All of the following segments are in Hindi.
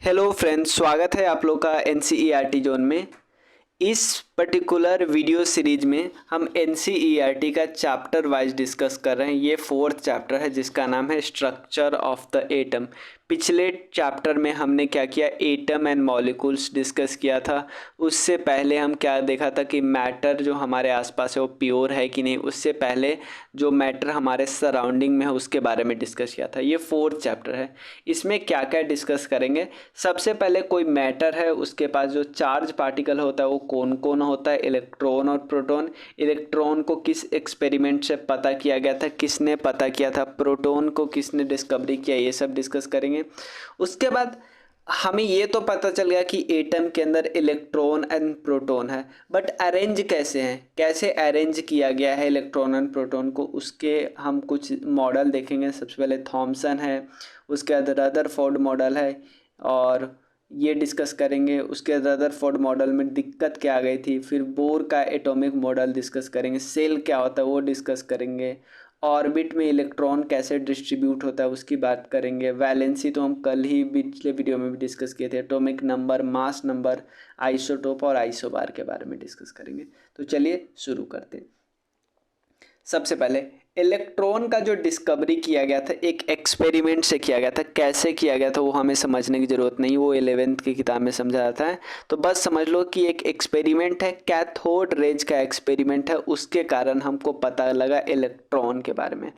हेलो फ्रेंड्स, स्वागत है आप लोग का एनसीईआरटी जोन में। इस पर्टिकुलर वीडियो सीरीज में हम एनसीईआरटी का चैप्टर वाइज डिस्कस कर रहे हैं। ये फोर्थ चैप्टर है जिसका नाम है स्ट्रक्चर ऑफ द एटम। पिछले चैप्टर में हमने क्या किया, एटम एंड मॉलिक्यूल्स डिस्कस किया था। उससे पहले हम क्या देखा था कि मैटर जो हमारे आसपास है वो प्योर है कि नहीं। उससे पहले जो मैटर हमारे सराउंडिंग में है उसके बारे में डिस्कस किया था। ये फोर्थ चैप्टर है। इसमें क्या क्या डिस्कस करेंगे, सबसे पहले कोई मैटर है उसके पास जो चार्ज पार्टिकल होता है वो कौन कौन होता है, इलेक्ट्रॉन और प्रोटॉन। इलेक्ट्रॉन को किस एक्सपेरिमेंट से पता किया गया था, किसने पता किया था, प्रोटॉन को किसने डिस्कवरी किया, ये सब डिस्कस करेंगे। उसके बाद हमें ये तो पता चल गया कि एटम के अंदर इलेक्ट्रॉन एंड प्रोटॉन है, बट अरेंज कैसे हैं, कैसे अरेंज किया गया है इलेक्ट्रॉन एंड प्रोटॉन को, उसके हम कुछ मॉडल देखेंगे। सबसे पहले थॉमसन है, उसके बाद रदरफोर्ड मॉडल है और ये डिस्कस करेंगे। उसके रदरफोर्ड मॉडल में दिक्कत क्या आ गई थी, फिर बोर का एटॉमिक मॉडल डिस्कस करेंगे। सेल क्या होता है वो डिस्कस करेंगे। ऑर्बिट में इलेक्ट्रॉन कैसे डिस्ट्रीब्यूट होता है उसकी बात करेंगे। वैलेंसी तो हम कल ही पिछले वीडियो में भी डिस्कस किए थे। Atomic number, mass number, isotope और आइसोबार के बारे में डिस्कस करेंगे। तो चलिए शुरू करते हैं। सबसे पहले इलेक्ट्रॉन का जो डिस्कवरी किया गया था एक एक्सपेरिमेंट से किया गया था। कैसे किया गया था वो हमें समझने की ज़रूरत नहीं, वो 11th की किताब में समझा जाता है। तो बस समझ लो कि एक एक्सपेरिमेंट है, कैथोड रेज का एक्सपेरिमेंट है। उसके कारण हमको पता लगा इलेक्ट्रॉन के बारे में।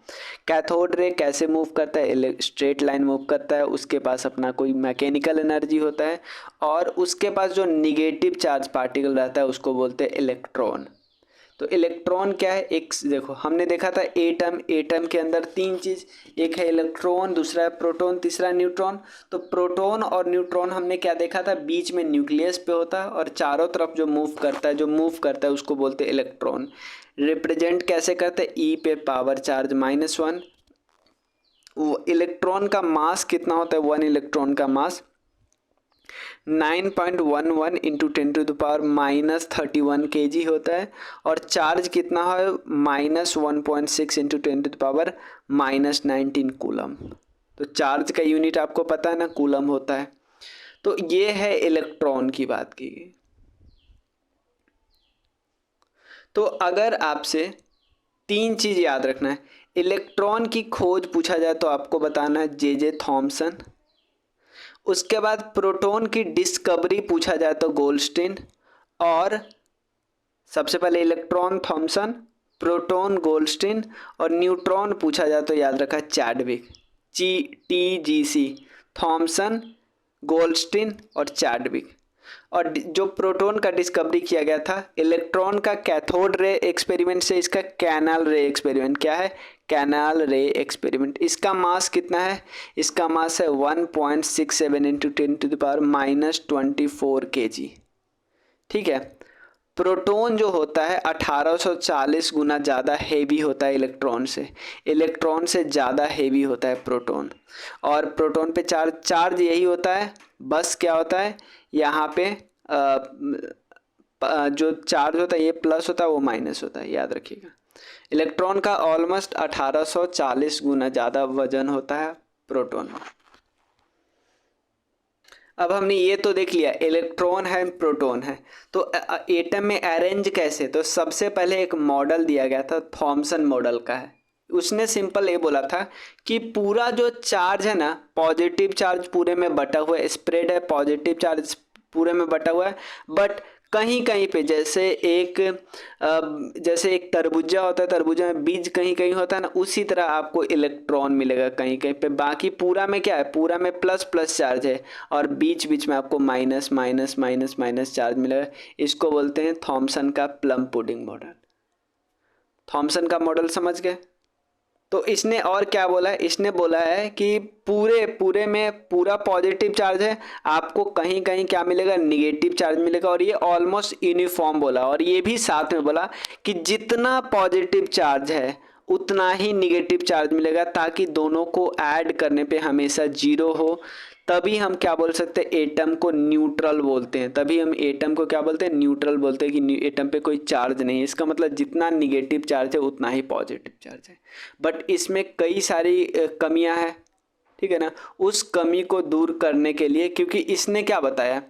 कैथोड रे कैसे मूव करता है, स्ट्रेट लाइन मूव करता है। उसके पास अपना कोई मैकेनिकल एनर्जी होता है और उसके पास जो निगेटिव चार्ज पार्टिकल रहता है उसको बोलते हैं इलेक्ट्रॉन। तो इलेक्ट्रॉन क्या है, एक देखो हमने देखा था एटम। एटम के अंदर तीन चीज, एक है इलेक्ट्रॉन, दूसरा है प्रोटॉन, तीसरा न्यूट्रॉन। तो प्रोटॉन और न्यूट्रॉन हमने क्या देखा था, बीच में न्यूक्लियस पे होता है और चारों तरफ जो मूव करता है उसको बोलते हैं इलेक्ट्रॉन। रिप्रेजेंट कैसे करते हैं, ई पे पावर चार्ज -1। वो इलेक्ट्रॉन का मास कितना होता है, वन इलेक्ट्रॉन का मास 9.11 इंटू 10⁻³ kg होता है। और चार्ज कितना है, -1.6 इंटू 10⁻19 कूलम। तो चार्ज का यूनिट आपको पता है ना, कूलम होता है। तो ये है इलेक्ट्रॉन की बात की गई। तो अगर आपसे तीन चीज याद रखना है, इलेक्ट्रॉन की खोज पूछा जाए तो आपको बताना है जे थॉमसन। उसके बाद प्रोटॉन की डिस्कवरी पूछा जाए तो गोल्डस्टीन। और सबसे पहले इलेक्ट्रॉन थॉमसन, प्रोटॉन गोल्डस्टीन और न्यूट्रॉन पूछा जाए तो याद रखा चैडविक। TGC, थॉमसन, गोल्डस्टीन और चैडविक। और जो प्रोटॉन का डिस्कवरी किया गया था इलेक्ट्रॉन का कैथोड रे एक्सपेरिमेंट से, इसका कैनाल रे एक्सपेरिमेंट। क्या है, कैनाल रे एक्सपेरिमेंट। इसका मास कितना है, इसका मास है 1.67 इंटू 10⁻24 kg। ठीक है। प्रोटॉन जो होता है 1840 गुना ज़्यादा हेवी होता है इलेक्ट्रॉन से। इलेक्ट्रॉन से ज़्यादा हेवी होता है प्रोटॉन। और प्रोटॉन पे चार्ज यही होता है, बस क्या होता है यहाँ पे जो चार्ज होता है ये प्लस होता है, वो माइनस होता है, याद रखिएगा। इलेक्ट्रॉन का ऑलमोस्ट 1840 गुना ज़्यादा वजन होता है प्रोटॉन में। अब हमने ये तो देख लिया इलेक्ट्रॉन है प्रोटॉन है। तो एटम में अरेंज कैसे, तो सबसे पहले एक मॉडल दिया गया था, थॉमसन मॉडल का है। उसने सिंपल ये बोला था कि पूरा जो चार्ज है ना, पॉजिटिव चार्ज पूरे में बटा हुआ है, स्प्रेड है, पॉजिटिव चार्ज पूरे में बटा हुआ है। बट कहीं कहीं पे जैसे एक तरबूजा होता है, तरबूजा में बीज कहीं कहीं होता है ना, उसी तरह आपको इलेक्ट्रॉन मिलेगा कहीं कहीं पे। बाकी पूरा में क्या है, पूरा में प्लस प्लस चार्ज है और बीच बीच में आपको minus minus minus minus charge मिलेगा। इसको बोलते हैं थॉमसन का प्लम पुडिंग मॉडल। थॉमसन का मॉडल समझ गए। तो इसने और क्या बोला है, इसने बोला है कि पूरे पूरे में पूरा पॉजिटिव चार्ज है, आपको कहीं कहीं क्या मिलेगा, निगेटिव चार्ज मिलेगा। और ये ऑलमोस्ट यूनिफॉर्म बोला, और ये भी साथ में बोला कि जितना पॉजिटिव चार्ज है उतना ही निगेटिव चार्ज मिलेगा, ताकि दोनों को ऐड करने पे हमेशा जीरो हो। तभी हम क्या बोल सकते हैं, एटम को न्यूट्रल बोलते हैं। तभी हम एटम को क्या बोलते हैं, न्यूट्रल बोलते हैं कि एटम पे कोई चार्ज नहीं है। इसका मतलब जितना निगेटिव चार्ज है उतना ही पॉजिटिव चार्ज है। बट इसमें कई सारी कमियां हैं। ठीक है ना, उस कमी को दूर करने के लिए, क्योंकि इसने क्या बताया,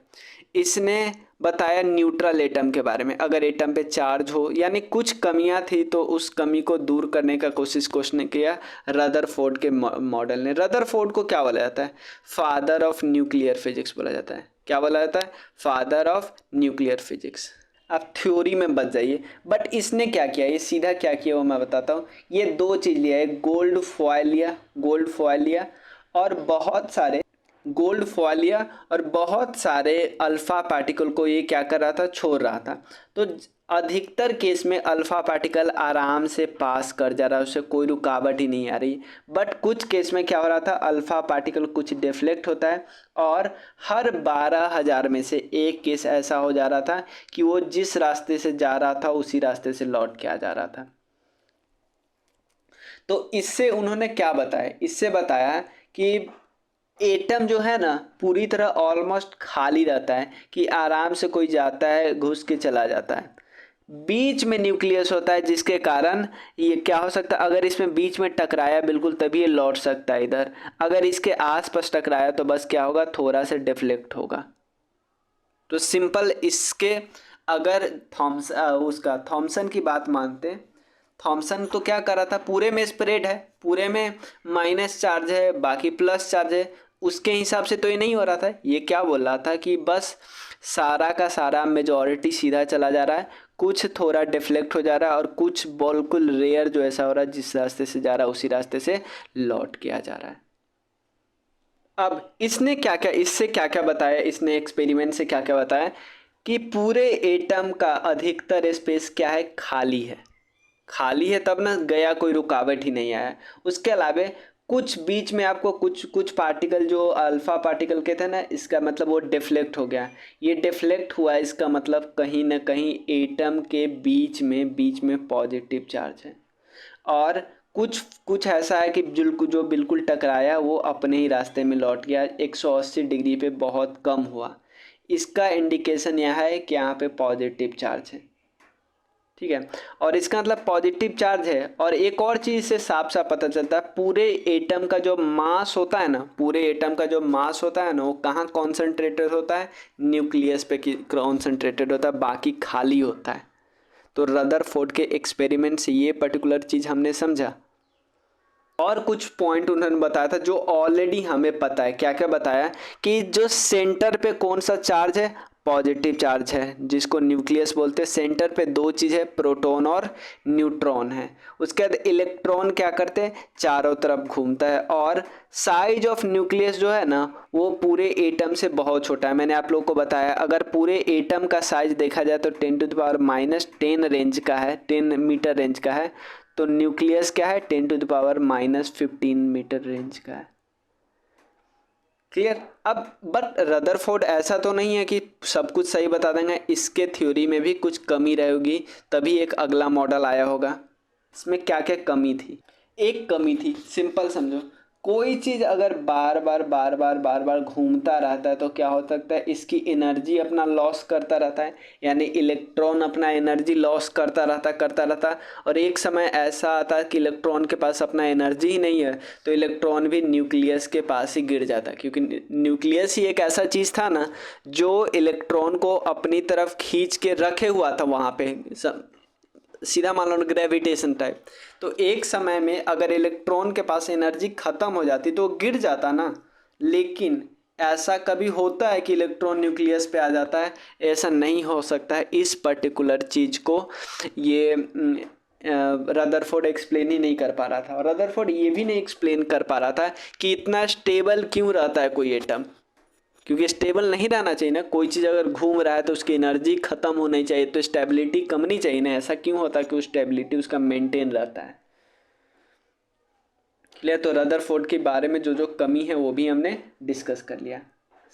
इसने बताया न्यूट्रल एटम के बारे में। अगर एटम पे चार्ज हो यानी कुछ कमियां थी तो उस कमी को दूर करने का कोशिश ने किया रदरफोर्ड के मॉडल ने। रदरफोर्ड को क्या बोला जाता है, फादर ऑफ न्यूक्लियर फिजिक्स बोला जाता है। क्या बोला जाता है, फादर ऑफ न्यूक्लियर फिजिक्स। आप थ्योरी में बच जाइए, बट इसने क्या किया, ये सीधा क्या किया वो मैं बताता हूँ। ये दो चीज़ लिया है, गोल्ड फॉयल लिया और बहुत सारे अल्फ़ा पार्टिकल को ये क्या कर रहा था, छोड़ रहा था। तो अधिकतर केस में अल्फ़ा पार्टिकल आराम से पास कर जा रहा है, उससे कोई रुकावट ही नहीं आ रही। बट कुछ केस में क्या हो रहा था, अल्फ़ा पार्टिकल कुछ डिफ्लेक्ट होता है और हर 12,000 में से एक केस ऐसा हो जा रहा था कि वो जिस रास्ते से जा रहा था उसी रास्ते से लौट के आ जा रहा था। तो इससे उन्होंने क्या बताया, इससे बताया कि एटम जो है ना पूरी तरह ऑलमोस्ट खाली रहता है, कि आराम से कोई जाता है घुस के चला जाता है। बीच में न्यूक्लियस होता है जिसके कारण ये क्या हो सकता है, अगर इसमें बीच में टकराया बिल्कुल तभी ये लौट सकता है इधर, अगर इसके आसपास टकराया तो बस क्या होगा, थोड़ा सा डिफ्लेक्ट होगा। तो सिंपल इसके अगर थॉमसन की बात मानते, थॉमसन तो क्या कर रहा था, पूरे में स्प्रेड है, पूरे में माइनस चार्ज है बाकी प्लस चार्ज है, उसके हिसाब से तो ये नहीं हो रहा था। ये क्या बोल रहा था कि बस सारा का सारा मेजॉरिटी सीधा चला जा रहा है, कुछ थोड़ा डिफ्लेक्ट हो जा रहा है और कुछ बिल्कुल रेयर जो ऐसा हो रहा है जिस रास्ते से जा रहा है उसी रास्ते से लौट के आ जा रहा है। अब इसने क्या क्या, इससे क्या क्या बताया, इसने एक्सपेरिमेंट से क्या क्या बताया कि पूरे एटम का अधिकतर स्पेस क्या है, खाली है तब ना गया, कोई रुकावट ही नहीं आया। उसके अलावा कुछ बीच में आपको कुछ पार्टिकल जो अल्फ़ा पार्टिकल के थे ना, इसका मतलब वो डिफ्लेक्ट हो गया। ये डिफ्लेक्ट हुआ इसका मतलब कहीं ना कहीं एटम के बीच में पॉजिटिव चार्ज है और कुछ कुछ ऐसा है कि जो बिल्कुल टकराया वो अपने ही रास्ते में लौट गया, 180 डिग्री पे बहुत कम हुआ। इसका इंडिकेशन यह है कि यहाँ पे पॉजिटिव चार्ज है, ठीक है। और इसका मतलब पॉजिटिव चार्ज है। और एक और चीज़ से साफ साफ पता चलता है, पूरे एटम का जो मास होता है ना, वो कहाँ कॉन्सेंट्रेटेड होता है, न्यूक्लियस पे कॉन्सेंट्रेटेड होता है, बाकी खाली होता है। तो रदरफोर्ड के एक्सपेरिमेंट से ये पर्टिकुलर चीज़ हमने समझा। और कुछ पॉइंट उन्होंने बताया था जो ऑलरेडी हमें पता है। क्या क्या बताया कि जो सेंटर पे कौन सा चार्ज है, पॉजिटिव चार्ज है, जिसको न्यूक्लियस बोलते हैं। सेंटर पे दो चीज़ है, प्रोटॉन और न्यूट्रॉन है। उसके बाद इलेक्ट्रॉन क्या करते हैं, चारों तरफ घूमता है। और साइज ऑफ न्यूक्लियस जो है ना वो पूरे एटम से बहुत छोटा है। मैंने आप लोगों को बताया अगर पूरे एटम का साइज देखा जाए तो 10⁻⁻10 रेंज का है, 10 मीटर रेंज का है। तो न्यूक्लियस क्या है, 10⁻⁻15 मीटर रेंज का है। क्लियर। अब बट रदरफोर्ड ऐसा तो नहीं है कि सब कुछ सही बता देंगे, इसके थ्योरी में भी कुछ कमी रहेगी, तभी एक अगला मॉडल आया होगा। इसमें क्या क्या कमी थी, एक कमी थी, सिंपल समझो, कोई चीज़ अगर बार बार घूमता रहता है तो क्या हो सकता है, इसकी एनर्जी अपना लॉस करता रहता है, यानी इलेक्ट्रॉन अपना एनर्जी लॉस करता रहता। और एक समय ऐसा आता है कि इलेक्ट्रॉन के पास अपना एनर्जी ही नहीं है तो इलेक्ट्रॉन भी न्यूक्लियस के पास ही गिर जाता है, क्योंकि न्यूक्लियस ही एक ऐसा चीज़ था ना जो इलेक्ट्रॉन को अपनी तरफ खींच के रखे हुआ था वहाँ पे, सीधा मान लो ग्रेविटेशन टाइप। तो एक समय में अगर इलेक्ट्रॉन के पास एनर्जी ख़त्म हो जाती तो गिर जाता ना। लेकिन ऐसा कभी होता है कि इलेक्ट्रॉन न्यूक्लियस पे आ जाता है, ऐसा नहीं हो सकता है। इस पर्टिकुलर चीज़ को ये रदरफोर्ड एक्सप्लेन ही नहीं कर पा रहा था। और रदरफोर्ड ये भी नहीं एक्सप्लेन कर पा रहा था कि इतना स्टेबल क्यों रहता है कोई एटम, क्योंकि स्टेबल नहीं रहना चाहिए ना। कोई चीज़ अगर घूम रहा है तो उसकी एनर्जी ख़त्म होनी चाहिए, तो स्टेबिलिटी कम नहीं चाहिए ना। ऐसा क्यों होता है कि वो स्टेबिलिटी उसका मेंटेन रहता है। क्लियर। तो रदरफोर्ड के बारे में जो जो कमी है वो भी हमने डिस्कस कर लिया।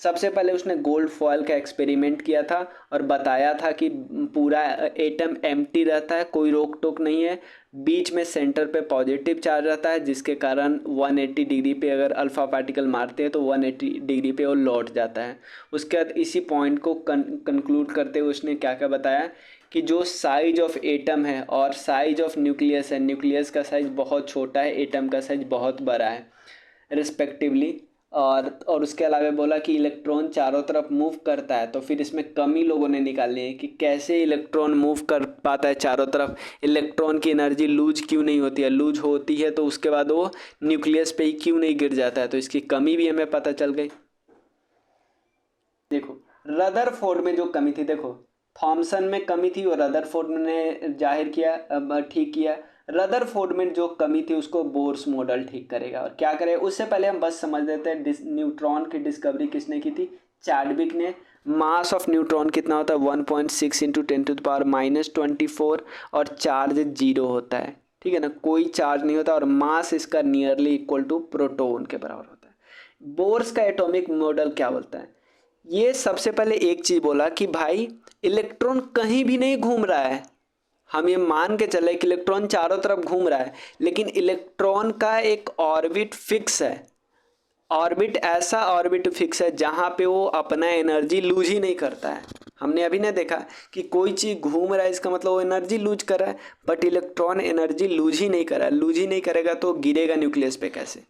सबसे पहले उसने गोल्ड फॉयल का एक्सपेरिमेंट किया था और बताया था कि पूरा एटम एम्प्टी रहता है, कोई रोक टोक नहीं है, बीच में सेंटर पे पॉजिटिव चार्ज रहता है, जिसके कारण 180 डिग्री पे अगर अल्फ़ा पार्टिकल मारते हैं तो 180 डिग्री पे वो लौट जाता है। उसके बाद इसी पॉइंट को कंक्लूड करते हुए उसने क्या क्या बताया कि जो साइज ऑफ एटम है और साइज ऑफ न्यूक्लियस है, न्यूक्लियस का साइज बहुत छोटा है, एटम का साइज बहुत बड़ा है। रिस्पेक्टिवली। और उसके अलावा बोला कि इलेक्ट्रॉन चारों तरफ मूव करता है, तो फिर इसमें कमी लोगों ने निकालनी है कि कैसे इलेक्ट्रॉन मूव कर पाता है चारों तरफ, इलेक्ट्रॉन की एनर्जी लूज क्यों नहीं होती है, लूज होती है तो उसके बाद वो न्यूक्लियस पे ही क्यों नहीं गिर जाता है, तो इसकी कमी भी हमें पता चल गई। देखो रदरफोर्ड में जो कमी थी, देखो थॉमसन में कमी थी और रदरफोर्ड ने जाहिर किया, ठीक किया। रदरफोर्ड में जो कमी थी उसको बोर्स मॉडल ठीक करेगा। और क्या करेगा, उससे पहले हम बस समझ लेते हैं न्यूट्रॉन की डिस्कवरी किसने की थी, चैडविक ने। मास ऑफ न्यूट्रॉन कितना होता है, 1.6 इंटू 10⁻24 और चार्ज 0 होता है, ठीक है ना, कोई चार्ज नहीं होता और मास इसका नियरली इक्वल टू प्रोटॉन के बराबर होता है। बोर्स का एटॉमिक मॉडल क्या बोलता है, ये सबसे पहले एक चीज बोला कि भाई इलेक्ट्रॉन कहीं भी नहीं घूम रहा है, हम ये मान के चले कि इलेक्ट्रॉन चारों तरफ घूम रहा है, लेकिन इलेक्ट्रॉन का एक ऑर्बिट फिक्स है। ऑर्बिट ऐसा ऑर्बिट फिक्स है जहाँ पे वो अपना एनर्जी लूज ही नहीं करता है। हमने अभी ना देखा कि कोई चीज़ घूम रहा है इसका मतलब वो एनर्जी लूज कर रहा है, बट इलेक्ट्रॉन एनर्जी लूज ही नहीं कर रहा है। लूज ही नहीं करेगा तो गिरेगा न्यूक्लियस पे कैसे।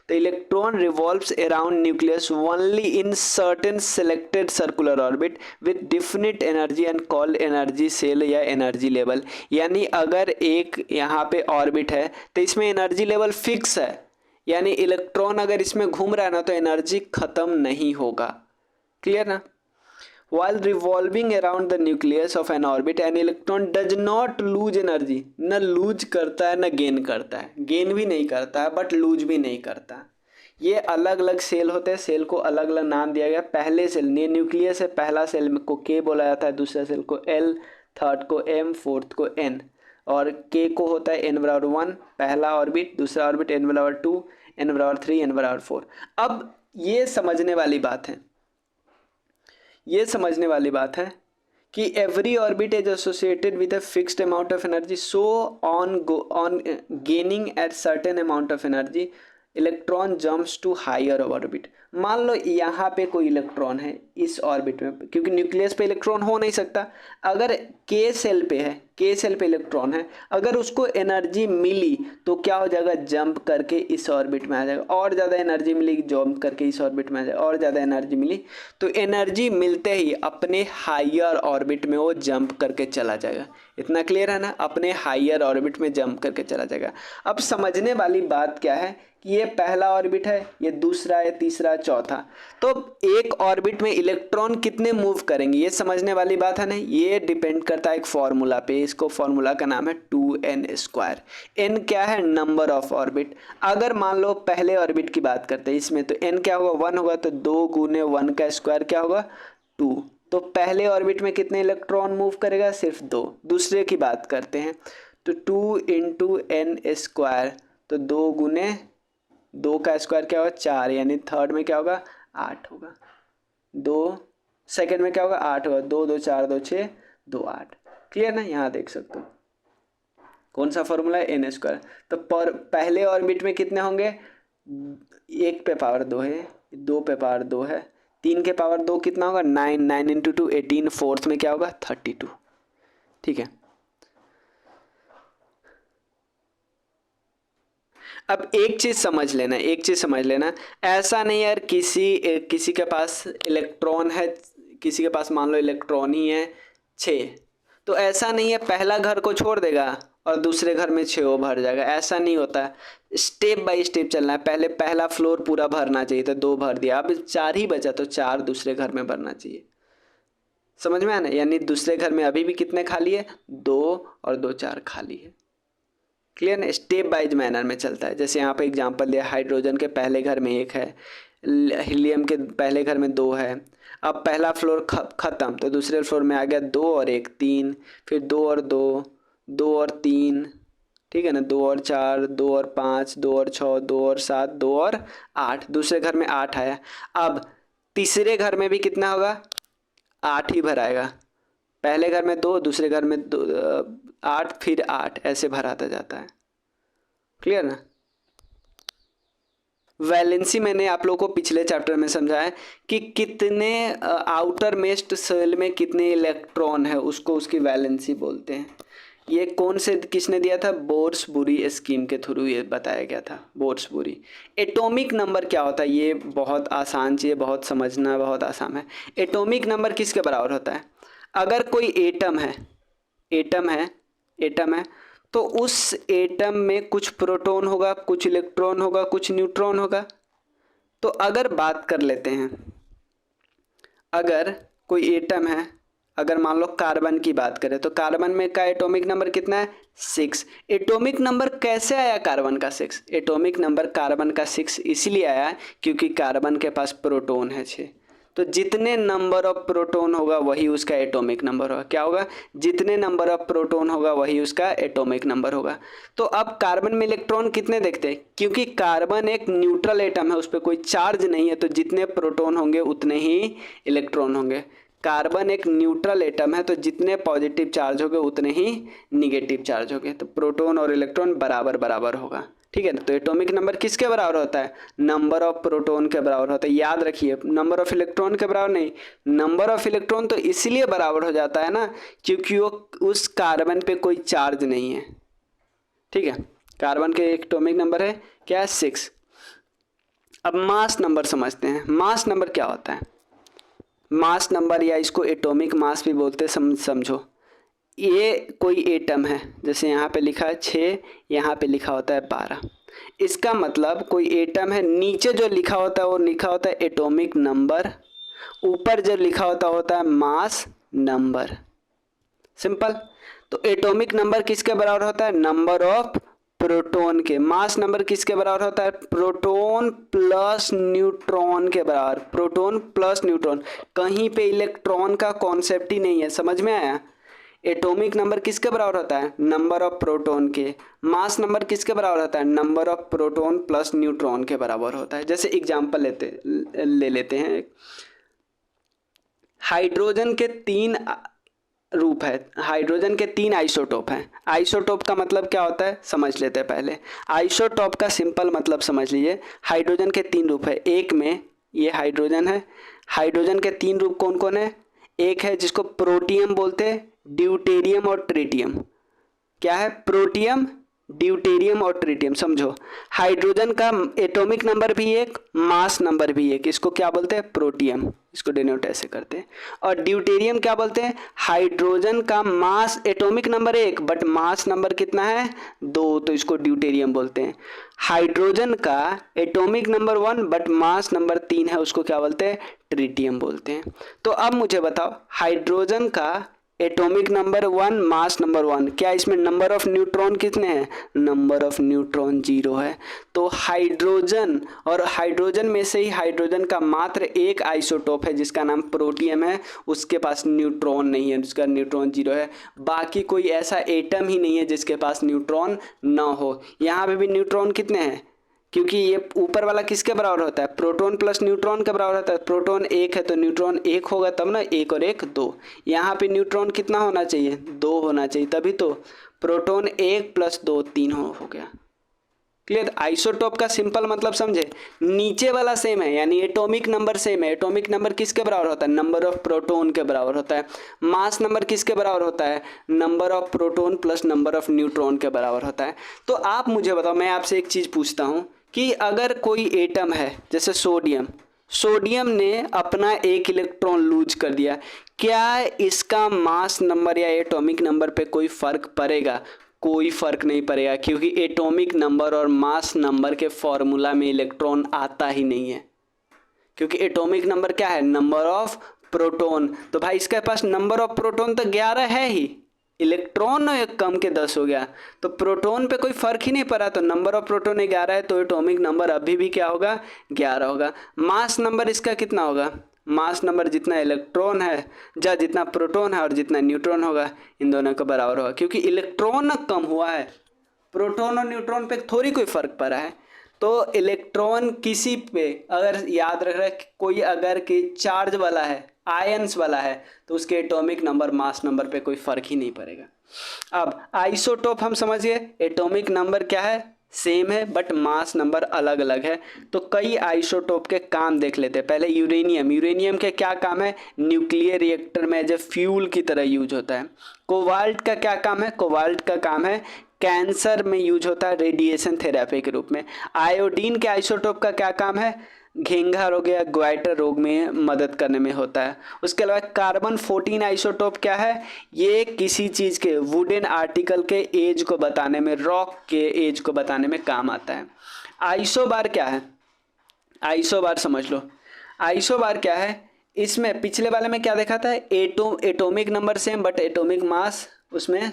The electron revolves around nucleus only in certain selected circular orbit with definite energy and called energy cell या energy level। यानी अगर एक यहाँ पे ऑर्बिट है तो इसमें एनर्जी लेवल फिक्स है, यानी इलेक्ट्रॉन अगर इसमें घूम रहा है ना तो एनर्जी खत्म नहीं होगा। क्लियर ना। While revolving around the nucleus of an orbit, an electron does not lose energy। न लूज करता है न गेन करता है, गेन भी नहीं करता है बट लूज भी नहीं करता। ये अलग अलग सेल होते हैं, सेल को अलग अलग नाम दिया गया। पहले सेल ये न्यूक्लियस है, पहला सेल को के बोला जाता है, दूसरा सेल को एल, थर्ड को एम, फोर्थ को एन। और के को होता है n बराबर 1 पहला ऑर्बिट, दूसरा ऑर्बिट n बराबर 2, n बराबर 3, n बराबर 4। अब ये समझने वाली बात है, ये समझने वाली बात है कि every orbit is associated with a fixed amount of energy, so on gaining at certain amount of energy electron jumps to higher orbit. मान लो यहाँ पे कोई इलेक्ट्रॉन है इस ऑर्बिट में, क्योंकि न्यूक्लियस पे इलेक्ट्रॉन हो नहीं सकता। अगर के सेल पे है, के सेल पे इलेक्ट्रॉन है, अगर उसको एनर्जी मिली तो क्या हो जाएगा, जंप करके इस ऑर्बिट में आ जाएगा। और ज़्यादा एनर्जी मिली, जंप करके इस ऑर्बिट में आ जाएगा। और ज़्यादा एनर्जी मिली तो एनर्जी मिलते ही अपने हायर ऑर्बिट में वो जंप करके चला जाएगा। इतना क्लियर है ना, अपने हायर ऑर्बिट में जंप करके चला जाएगा। अब समझने वाली बात क्या है कि ये पहला ऑर्बिट है, ये दूसरा, ये तीसरा, चौथा। तो एक ऑर्बिट में इलेक्ट्रॉन कितने मूव करेंगे ये समझने वाली बात है ना। ये डिपेंड करता है एक फॉर्मूला पे, इसको फॉर्मूला का नाम है 2n²। n क्या है, नंबर ऑफ ऑर्बिट। अगर मान लो पहले ऑर्बिट की बात करते हैं इसमें, तो n क्या होगा, 1 होगा, तो 2 गुने 1 का स्क्वायर क्या होगा, 2। तो पहले ऑर्बिट में कितने इलेक्ट्रॉन मूव करेगा, सिर्फ 2। दूसरे की बात करते हैं तो 2 इंटू n², तो 2 गुने 2 का स्क्वायर क्या होगा, 4, यानी थर्ड में क्या होगा, 8 होगा। 2 सेकेंड में क्या होगा, 8 होगा। 2 2 4 2 6 2 8। क्लियर ना, यहाँ देख सकते हो कौन सा फॉर्मूला है, n²। तो पहले ऑर्बिट में कितने होंगे, 1 पे पावर 2 है, 2 पे पावर 2 है, 3 के पावर 2 कितना होगा, 9, 9 इंटू 2 18, फोर्थ में क्या होगा, 32। ठीक है। अब एक चीज़ समझ लेना, एक चीज़ समझ लेना, ऐसा नहीं यार किसी के पास इलेक्ट्रॉन है, किसी के पास मान लो इलेक्ट्रॉन ही है 6, तो ऐसा नहीं है पहला घर को छोड़ देगा और दूसरे घर में 6 भर जाएगा, ऐसा नहीं होता है। स्टेप बाय स्टेप चलना है। पहले पहला फ्लोर पूरा भरना चाहिए, तो 2 भर दिया, अब 4 ही बचा तो 4 दूसरे घर में भरना चाहिए। समझ में आया ना, यानी दूसरे घर में अभी भी कितने खाली है, 2 और 2 4 खाली है। क्लियर ना, स्टेप बाइज मैनर में चलता है। जैसे यहाँ पे एग्जांपल दिया, हाइड्रोजन के पहले घर में 1 है, हीलियम के पहले घर में 2 है। अब पहला फ्लोर ख़त्म तो दूसरे फ्लोर में आ गया 2 और 1 3, फिर 2 और 2, 2 और 3, ठीक है ना, 2 और 4, 2 और 5, 2 और 6, 2 और 7, 2 और 8, दूसरे घर में 8 आया। अब तीसरे घर में भी कितना होगा, 8 ही भराएगा। पहले घर में 2, दूसरे घर में 2, 8, फिर 8, ऐसे भराता जाता है। क्लियर ना। वैलेंसी मैंने आप लोगों को पिछले चैप्टर में समझाया कि कितने आउटर मोस्ट सेल में कितने इलेक्ट्रॉन है, उसको उसकी वैलेंसी बोलते हैं। ये कौन से किसने दिया था? बोर्सबुरी स्कीम के थ्रू ये बताया गया था, बोर्सबुरी। एटॉमिक नंबर क्या होता है? ये बहुत आसान चीज़, बहुत समझना बहुत आसान है। एटॉमिक नंबर किसके बराबर होता है? अगर कोई एटम है, एटम है तो उस एटम में कुछ प्रोटॉन होगा, कुछ इलेक्ट्रॉन होगा, कुछ न्यूट्रॉन होगा। तो अगर बात कर लेते हैं, अगर कोई एटम है, अगर मान लो कार्बन की बात करें तो कार्बन में का एटॉमिक नंबर कितना है? 6। एटॉमिक नंबर कैसे आया कार्बन का 6? एटॉमिक नंबर कार्बन का 6 इसलिए आया क्योंकि कार्बन के पास प्रोटॉन है 6। तो जितने नंबर ऑफ प्रोटॉन होगा वही उसका एटॉमिक नंबर होगा। क्या होगा? जितने नंबर ऑफ प्रोटॉन होगा वही उसका एटॉमिक नंबर होगा। तो अब कार्बन में इलेक्ट्रॉन कितने देखते हैं? क्योंकि कार्बन एक न्यूट्रल एटम है, उस पर कोई चार्ज नहीं है, तो जितने प्रोटॉन होंगे उतने ही इलेक्ट्रॉन होंगे। कार्बन एक न्यूट्रल एटम है, तो जितने पॉजिटिव चार्ज होंगे उतने ही निगेटिव चार्ज होंगे, तो प्रोटॉन और इलेक्ट्रॉन बराबर बराबर होगा। ठीक है ना? तो एटॉमिक नंबर किसके बराबर होता है? नंबर ऑफ प्रोटॉन के बराबर होता है। याद रखिए, नंबर ऑफ इलेक्ट्रॉन के बराबर नहीं। नंबर ऑफ इलेक्ट्रॉन तो इसलिए बराबर हो जाता है ना क्योंकि वो उस कार्बन पे कोई चार्ज नहीं है। ठीक है, कार्बन के एटॉमिक नंबर है क्या? 6। अब मास नंबर समझते हैं। मास नंबर क्या होता है? मास नंबर या इसको एटॉमिक मास भी बोलते हैं। समझो, ये कोई एटम है, जैसे यहाँ पे लिखा है 6, यहाँ पे लिखा होता है 12। इसका मतलब कोई एटम है, नीचे जो लिखा होता है वो लिखा होता है एटॉमिक नंबर, ऊपर जो लिखा होता है मास नंबर। सिंपल। तो एटॉमिक नंबर किसके बराबर होता है? नंबर ऑफ प्रोटॉन के। मास नंबर किसके बराबर होता है? प्रोटॉन प्लस न्यूट्रॉन के बराबर। प्रोटॉन प्लस न्यूट्रॉन, कहीं पे इलेक्ट्रॉन का कॉन्सेप्ट ही नहीं है। समझ में आया? एटॉमिक नंबर किसके बराबर होता है? नंबर ऑफ प्रोटॉन के। मास नंबर किसके बराबर होता है? Number of proton plus neutron के बराबर होता है। जैसे एग्जांपल ले लेते हैं, हाइड्रोजन के 3 रूप है, हाइड्रोजन के 3 आइसोटोप हैं। आइसोटोप का मतलब क्या होता है समझ लेते हैं पहले। आइसोटोप का सिंपल मतलब समझ लीजिए, हाइड्रोजन के 3 रूप है। एक में ये हाइड्रोजन है, हाइड्रोजन के 3 रूप कौन कौन है? एक है जिसको प्रोटियम बोलते हैं, ड्यूटेरियम और ट्रिटियम। क्या है? प्रोटियम, ड्यूटेरियम और ट्रिटियम। समझो, हाइड्रोजन का एटॉमिक नंबर भी एक, मास नंबर भी एक। इसको क्या बोलते हैं? प्रोटियम। इसको डिनोट ऐसे करते हैं। और ड्यूटेरियम क्या बोलते हैं? हाइड्रोजन का मास एटॉमिक नंबर एक बट मास नंबर कितना है? 2, तो इसको ड्यूटेरियम बोलते हैं। हाइड्रोजन का atomic number 1 but mass number 3 है, उसको क्या बोलते हैं? ट्रिटियम बोलते हैं। तो अब मुझे बताओ, हाइड्रोजन का एटॉमिक नंबर 1 मास नंबर 1, क्या इसमें नंबर ऑफ न्यूट्रॉन कितने हैं? नंबर ऑफ न्यूट्रॉन 0 है। तो हाइड्रोजन, और हाइड्रोजन में से ही हाइड्रोजन का मात्र एक आइसोटोप है जिसका नाम प्रोटियम है, उसके पास न्यूट्रॉन नहीं है, उसका न्यूट्रॉन 0 है। बाकी कोई ऐसा एटम ही नहीं है जिसके पास न्यूट्रॉन ना हो। यहाँ पे भी न्यूट्रॉन कितने हैं? क्योंकि ये ऊपर वाला किसके बराबर होता है? प्रोटॉन प्लस न्यूट्रॉन के बराबर होता है। प्रोटॉन 1 है तो न्यूट्रॉन 1 होगा, तब ना 1 और 1 2। यहाँ पे न्यूट्रॉन कितना होना चाहिए? 2 होना चाहिए, तभी तो प्रोटॉन 1 + 2 3 हो गया। क्लियर? आइसोटोप का सिंपल मतलब समझे, नीचे वाला सेम है, यानी एटॉमिक नंबर सेम है। एटॉमिक नंबर किसके बराबर होता है? नंबर ऑफ प्रोटॉन के बराबर होता है। मास नंबर किसके बराबर होता है? Number of proton plus number of neutron के बराबर होता है। तो आप मुझे बताओ, मैं आपसे एक चीज़ पूछता हूँ कि अगर कोई एटम है, जैसे सोडियम, सोडियम ने अपना एक इलेक्ट्रॉन लूज कर दिया, क्या इसका मास नंबर या एटॉमिक नंबर पे कोई फर्क पड़ेगा? कोई फर्क नहीं पड़ेगा, क्योंकि एटॉमिक नंबर और मास नंबर के फॉर्मूला में इलेक्ट्रॉन आता ही नहीं है। क्योंकि एटॉमिक नंबर क्या है? Number of proton. तो भाई इसके पास नंबर ऑफ प्रोटॉन तो 11 है ही, इलेक्ट्रॉन एक कम के 10 हो गया, तो प्रोटॉन पे कोई फर्क ही नहीं पड़ा। तो नंबर ऑफ प्रोटॉन 11 है, तो एटॉमिक नंबर अभी भी क्या होगा? 11 होगा। मास नंबर इसका कितना होगा? मास नंबर जितना इलेक्ट्रॉन है जितना प्रोटॉन है और जितना न्यूट्रॉन होगा, इन दोनों का बराबर होगा। क्योंकि इलेक्ट्रॉन कम हुआ है, प्रोटॉन और न्यूट्रॉन पे थोड़ी कोई फर्क पड़ा है। तो इलेक्ट्रॉन किसी पे, अगर याद रख रहा है कोई अगर कि चार्ज वाला है, आयंस वाला है, तो उसके एटॉमिक नंबर मास नंबर पे कोई फर्क ही नहीं पड़ेगा। अब आइसोटोप हम समझिए, एटॉमिक नंबर क्या है? सेम है बट मास नंबर अलग अलग है। तो कई आइसोटोप के काम देख लेते हैं। पहले यूरेनियम, यूरेनियम के क्या काम है, न्यूक्लियर रिएक्टर में एज ए फ्यूल की तरह यूज होता है। कोबाल्ट का क्या काम है, कोबाल्ट का काम है कैंसर में यूज होता है रेडिएशन थेरेपी के रूप में। आयोडीन के आइसोटोप का क्या काम है, घेंघा रोग या ग्वाइटर रोग में मदद करने में होता है। उसके अलावा कार्बन 14 आइसोटोप क्या है, ये किसी चीज़ के वुडन आर्टिकल के एज को बताने में, रॉक के एज को बताने में काम आता है। आइसोबार क्या है, आइसोबार समझ लो। आइसोबार क्या है, इसमें पिछले वाले में क्या देखा था, atomic number same but atomic mass उसमें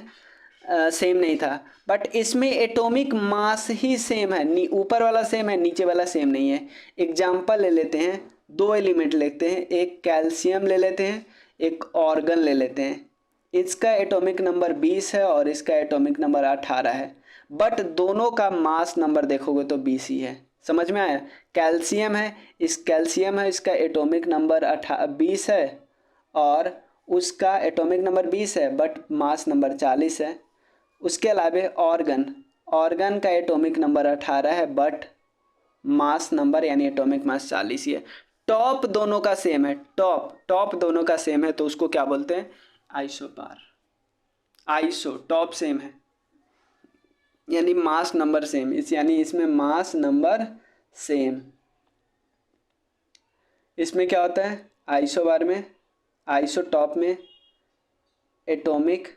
सेम नहीं था, बट इसमें एटॉमिक मास ही सेम है, ऊपर वाला सेम है, नीचे वाला सेम नहीं है। एग्जाम्पल ले लेते हैं, दो एलिमेंट लेते हैं, एक कैल्शियम ले लेते हैं, एक ऑर्गन ले लेते हैं। इसका एटॉमिक नंबर 20 है और इसका एटॉमिक नंबर 18 है, बट दोनों का मास नंबर देखोगे तो 20 ही है। समझ में आया, कैल्शियम है, कैल्शियम है, इसका एटॉमिक नंबर 20 है और उसका एटॉमिक नंबर 20 है बट मास नंबर 40 है। उसके अलावा ऑर्गन, ऑर्गन का एटॉमिक नंबर 18 है बट मास नंबर यानी एटॉमिक मास 40 ही है। टॉप दोनों का सेम है, टॉप दोनों का सेम है तो उसको क्या बोलते हैं, आइसोबार। आइसो टॉप सेम है यानी मास नंबर सेम, यानी इसमें मास नंबर सेम। इसमें क्या होता है, आइसोबार में, आइसोटॉप में एटॉमिक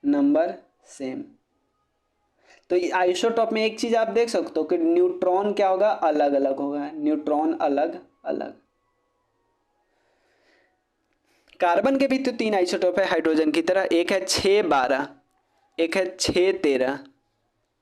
नंबर सेम। तो आइसोटॉप में एक चीज आप देख सकते हो कि न्यूट्रॉन क्या होगा, अलग अलग होगा, न्यूट्रॉन अलग अलग। कार्बन के भी तो 3 आइसोटॉप है हाइड्रोजन की तरह, एक है 612, एक है 613,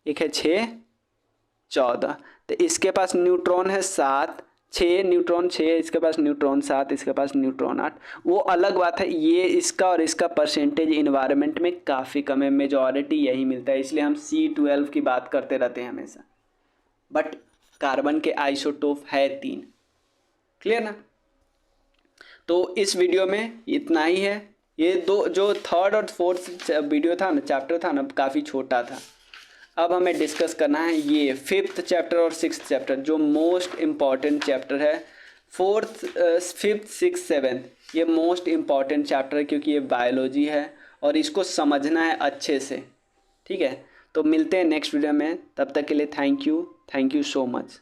एक है 614। तो इसके पास न्यूट्रॉन है 7, 6 न्यूट्रॉन 6, इसके पास न्यूट्रॉन 7, इसके पास न्यूट्रॉन 8। वो अलग बात है, ये इसका और इसका परसेंटेज इन्वायरमेंट में काफ़ी कम है, मेजॉरिटी यही मिलता है, इसलिए हम C12 की बात करते रहते हैं हमेशा। बट कार्बन के आइसोटोप है 3। क्लियर ना। तो इस वीडियो में इतना ही है। ये दो जो थर्ड और फोर्थ वीडियो था ना, चैप्टर था ना, काफ़ी छोटा था। अब हमें डिस्कस करना है ये 5th चैप्टर और 6th चैप्टर जो मोस्ट इम्पॉर्टेंट चैप्टर है। 4th 5th 6th 7th ये मोस्ट इम्पॉर्टेंट चैप्टर है क्योंकि ये बायोलॉजी है और इसको समझना है अच्छे से। ठीक है, तो मिलते हैं नेक्स्ट वीडियो में, तब तक के लिए थैंक यू सो मच।